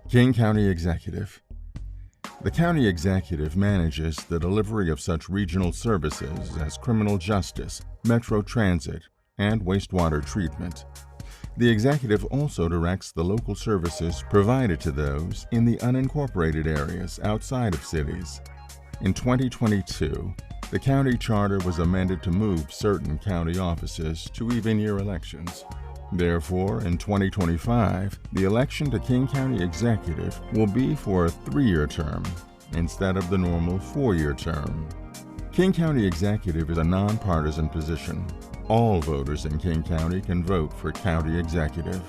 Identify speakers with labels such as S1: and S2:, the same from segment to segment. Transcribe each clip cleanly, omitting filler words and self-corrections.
S1: King County Executive. The county executive manages the delivery of such regional services as criminal justice, metro transit, and wastewater treatment. The executive also directs the local services provided to those in the unincorporated areas outside of cities. In 2022, the county charter was amended to move certain county offices to even-year elections. Therefore, in 2025, the election to King County Executive will be for a 3-year term instead of the normal 4-year term. King County Executive is a nonpartisan position. All voters in King County can vote for County Executive.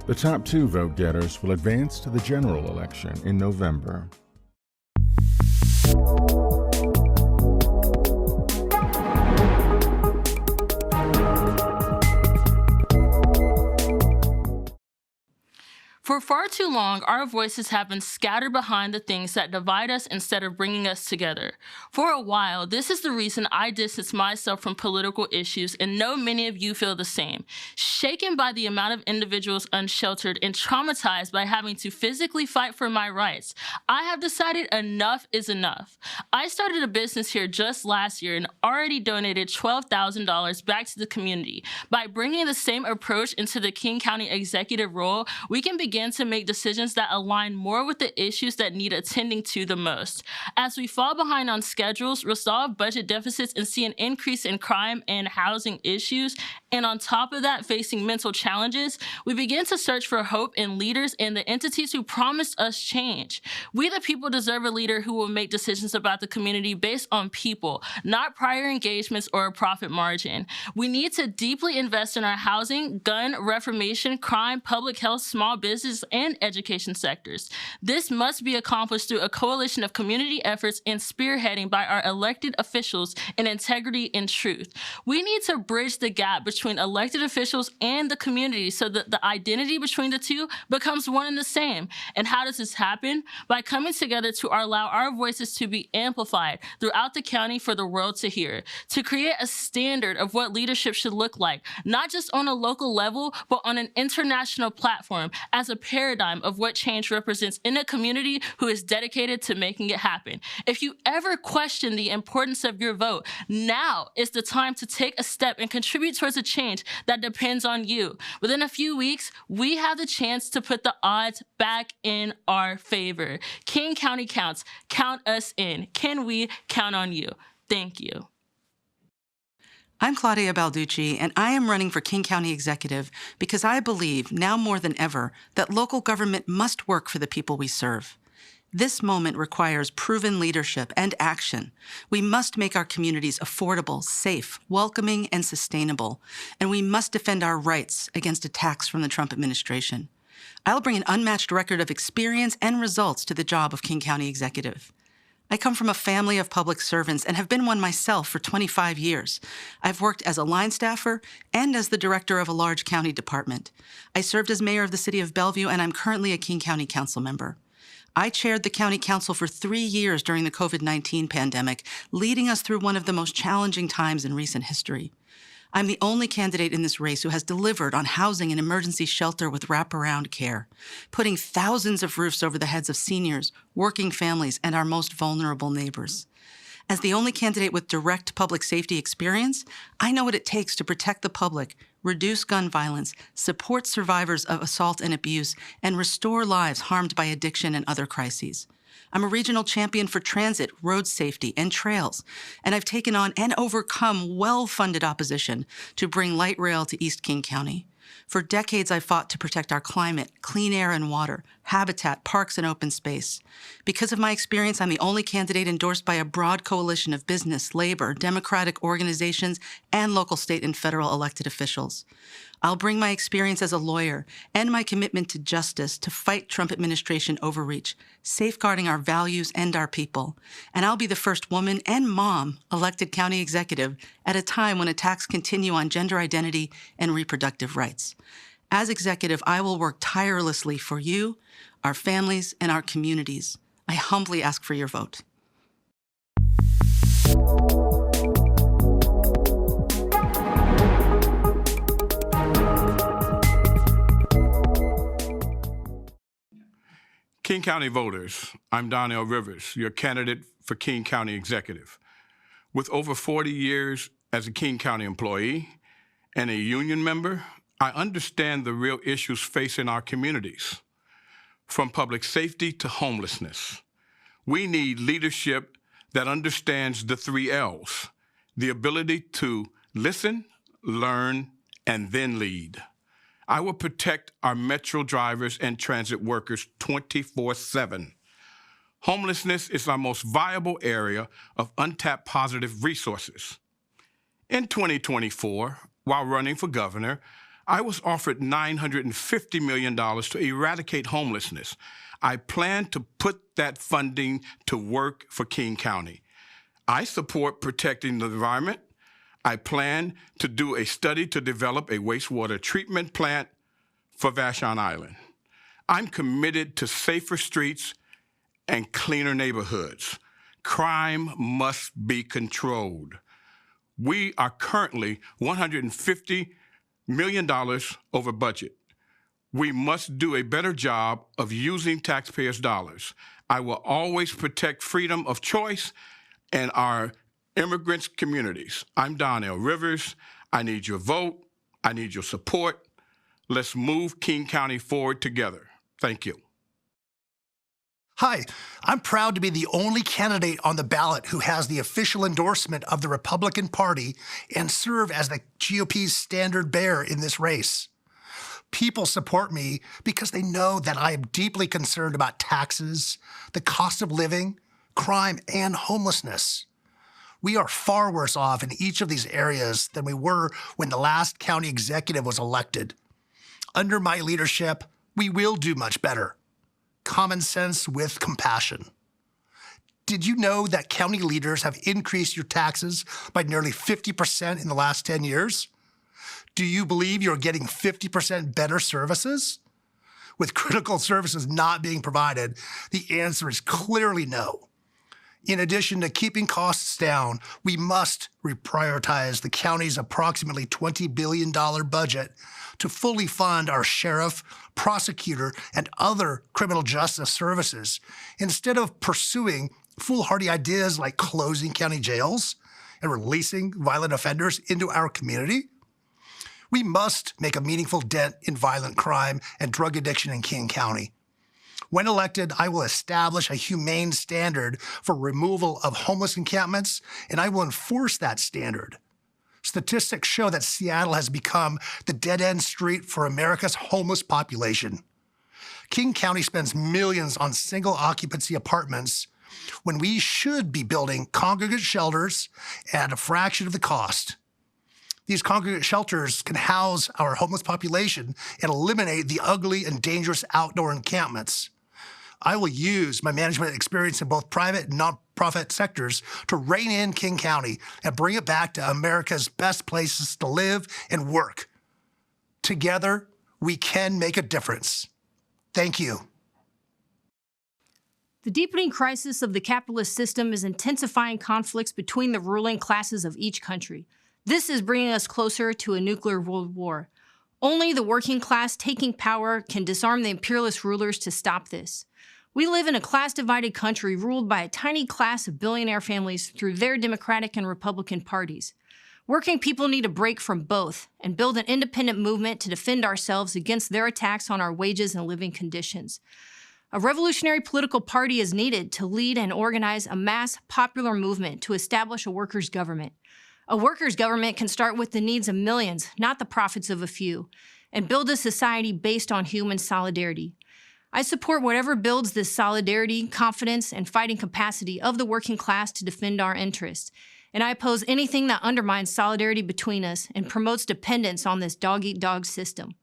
S1: The top 2 vote-getters will advance to the general election in November.
S2: For far too long, our voices have been scattered behind the things that divide us instead of bringing us together. For a while, this is the reason I distance myself from political issues, and know many of you feel the same. Shaken by the amount of individuals unsheltered and traumatized by having to physically fight for my rights, I have decided enough is enough. I started a business here just last year and already donated $12,000 back to the community. By bringing the same approach into the King County Executive role, we can begin to make decisions that align more with the issues that need attending to the most. As we fall behind on schedules, resolve budget deficits, and see an increase in crime and housing issues, and on top of that, facing mental challenges, we begin to search for hope in leaders and the entities who promised us change. We the people deserve a leader who will make decisions about the community based on people, not prior engagements or a profit margin. We need to deeply invest in our housing, gun, reformation, crime, public health, small business, and education sectors. This must be accomplished through a coalition of community efforts and spearheading by our elected officials in integrity and truth. We need to bridge the gap between elected officials and the community so that the identity between the two becomes one and the same. And how does this happen? By coming together to allow our voices to be amplified throughout the county for the world to hear, to create a standard of what leadership should look like, not just on a local level, but on an international platform as a paradigm of what change represents in a community who is dedicated to making it happen. If you ever question the importance of your vote, now is the time to take a step and contribute towards a change that depends on you. Within a few weeks, we have the chance to put the odds back in our favor. King County counts. Count us in. Can we count on you? Thank you.
S3: I'm Claudia Balducci, and I am running for King County Executive because I believe, now more than ever, that local government must work for the people we serve. This moment requires proven leadership and action. We must make our communities affordable, safe, welcoming, and sustainable, and we must defend our rights against attacks from the Trump administration. I'll bring an unmatched record of experience and results to the job of King County Executive. I come from a family of public servants and have been one myself for 25 years. I've worked as a line staffer and as the director of a large county department. I served as mayor of the city of Bellevue, and I'm currently a King County council member. I chaired the county council for 3 years during the COVID-19 pandemic, leading us through one of the most challenging times in recent history. I'm the only candidate in this race who has delivered on housing and emergency shelter with wraparound care, putting thousands of roofs over the heads of seniors, working families, and our most vulnerable neighbors. As the only candidate with direct public safety experience, I know what it takes to protect the public, reduce gun violence, support survivors of assault and abuse, and restore lives harmed by addiction and other crises. I'm a regional champion for transit, road safety, and trails, and I've taken on and overcome well-funded opposition to bring light rail to East King County. For decades, I've fought to protect our climate, clean air and water, habitat, parks, and open space. Because of my experience, I'm the only candidate endorsed by a broad coalition of business, labor, democratic organizations, and local, state, and federal elected officials. I'll bring my experience as a lawyer and my commitment to justice to fight Trump administration overreach, safeguarding our values and our people. And I'll be the first woman and mom elected county executive at a time when attacks continue on gender identity and reproductive rights. As executive, I will work tirelessly for you, our families, and our communities. I humbly ask for your vote.
S4: King County voters, I'm Donnell Rivers, your candidate for King County Executive. With over 40 years as a King County employee and a union member, I understand the real issues facing our communities, from public safety to homelessness. We need leadership that understands the 3 L's, the ability to listen, learn, and then lead. I will protect our metro drivers and transit workers 24/7. Homelessness is our most viable area of untapped positive resources. In 2024, while running for governor, I was offered $950 million to eradicate homelessness. I plan to put that funding to work for King County. I support protecting the environment. I plan to do a study to develop a wastewater treatment plant for Vashon Island. I'm committed to safer streets and cleaner neighborhoods. Crime must be controlled. We are currently $150 million over budget. We must do a better job of using taxpayers' dollars. I will always protect freedom of choice and our immigrants' communities. I'm Donnell Rivers. I need your vote. I need your support. Let's move King County forward together. Thank you.
S5: Hi, I'm proud to be the only candidate on the ballot who has the official endorsement of the Republican Party and serve as the GOP's standard bearer in this race. People support me because they know that I am deeply concerned about taxes, the cost of living, crime, and homelessness. We are far worse off in each of these areas than we were when the last county executive was elected. Under my leadership, we will do much better. Common sense with compassion. Did you know that county leaders have increased your taxes by nearly 50% in the last 10 years? Do you believe you're getting 50% better services? With critical services not being provided, the answer is clearly no. In addition to keeping costs down, we must reprioritize the county's approximately $20 billion budget to fully fund our sheriff, prosecutor, and other criminal justice services, instead of pursuing foolhardy ideas like closing county jails and releasing violent offenders into our community. We must make a meaningful dent in violent crime and drug addiction in King County. When elected, I will establish a humane standard for removal of homeless encampments, and I will enforce that standard. Statistics show that Seattle has become the dead-end street for America's homeless population. King County spends millions on single-occupancy apartments when we should be building congregate shelters at a fraction of the cost. These congregate shelters can house our homeless population and eliminate the ugly and dangerous outdoor encampments. I will use my management experience in both private and nonprofit sectors to rein in King County and bring it back to America's best places to live and work. Together, we can make a difference. Thank you.
S6: The deepening crisis of the capitalist system is intensifying conflicts between the ruling classes of each country. This is bringing us closer to a nuclear world war. Only the working class taking power can disarm the imperialist rulers to stop this. We live in a class-divided country ruled by a tiny class of billionaire families through their Democratic and Republican parties. Working people need a break from both and build an independent movement to defend ourselves against their attacks on our wages and living conditions. A revolutionary political party is needed to lead and organize a mass popular movement to establish a workers' government. A workers' government can start with the needs of millions, not the profits of a few, and build a society based on human solidarity. I support whatever builds this solidarity, confidence, and fighting capacity of the working class to defend our interests. And I oppose anything that undermines solidarity between us and promotes dependence on this dog-eat-dog system.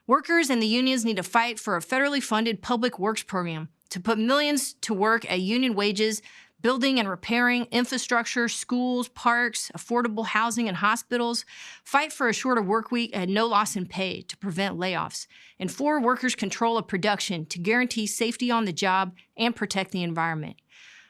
S6: Workers and the unions need to fight for a federally funded public works program to put millions to work at union wages, building and repairing infrastructure, schools, parks, affordable housing and hospitals, fight for a shorter work week at no loss in pay to prevent layoffs, and for workers' control of production to guarantee safety on the job and protect the environment.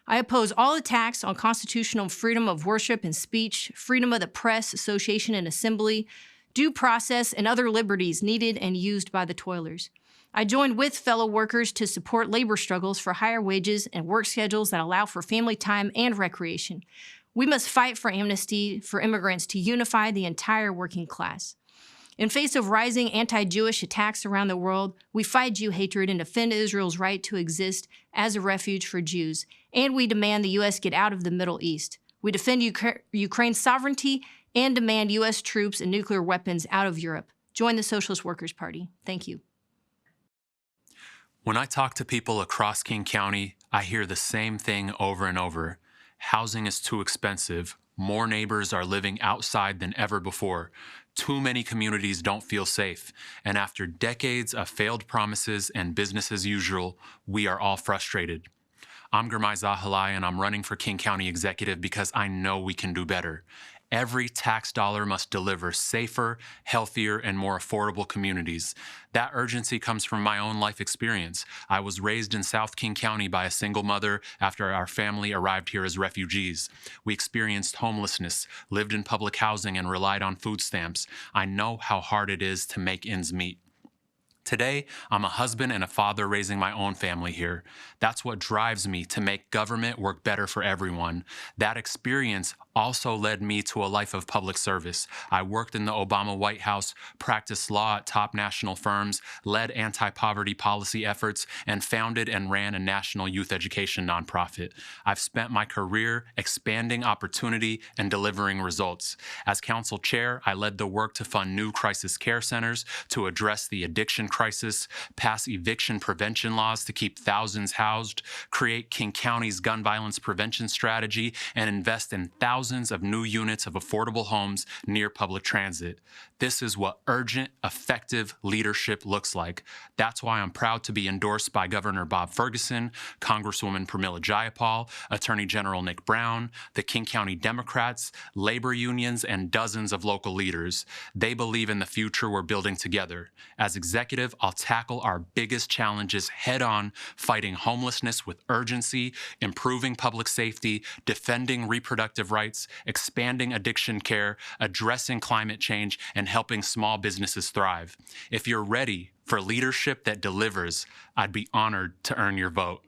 S6: I oppose all attacks on constitutional freedom of worship and speech, freedom of the press, association, and assembly, due process, and other liberties needed and used by the toilers. I joined with fellow workers to support labor struggles for higher wages and work schedules that allow for family time and recreation. We must fight for amnesty for immigrants to unify the entire working class. In face of rising anti-Jewish attacks around the world, we fight Jew hatred and defend Israel's right to exist as a refuge for Jews, and we demand the U.S. get out of the Middle East. We defend Ukraine's sovereignty and demand U.S. troops and nuclear weapons out of Europe. Join the Socialist Workers' Party. Thank you.
S7: When I talk to people across King County, I hear the same thing over and over. Housing is too expensive. More neighbors are living outside than ever before. Too many communities don't feel safe. And after decades of failed promises and business as usual, we are all frustrated. I'm Girmay Zahilay, and I'm running for King County Executive because I know we can do better. Every tax dollar must deliver safer, healthier, and more affordable communities. That urgency comes from my own life experience. I was raised in South King County by a single mother after our family arrived here as refugees. We experienced homelessness, lived in public housing, and relied on food stamps. I know how hard it is to make ends meet. Today, I'm a husband and a father raising my own family here. That's what drives me to make government work better for everyone. That experience also led me to a life of public service. I worked in the Obama White House, practiced law at top national firms, led anti-poverty policy efforts, and founded and ran a national youth education nonprofit. I've spent my career expanding opportunity and delivering results. As council chair, I led the work to fund new crisis care centers to address the addiction crisis, pass eviction prevention laws to keep thousands housed, create King County's gun violence prevention strategy, and invest in thousands of new units of affordable homes near public transit. This is what urgent, effective leadership looks like. That's why I'm proud to be endorsed by Governor Bob Ferguson, Congresswoman Pramila Jayapal, Attorney General Nick Brown, the King County Democrats, labor unions, and dozens of local leaders. They believe in the future we're building together. As executive, I'll tackle our biggest challenges head-on, fighting homelessness with urgency, improving public safety, defending reproductive rights, expanding addiction care, addressing climate change, and helping small businesses thrive. If you're ready for leadership that delivers, I'd be honored to earn your vote.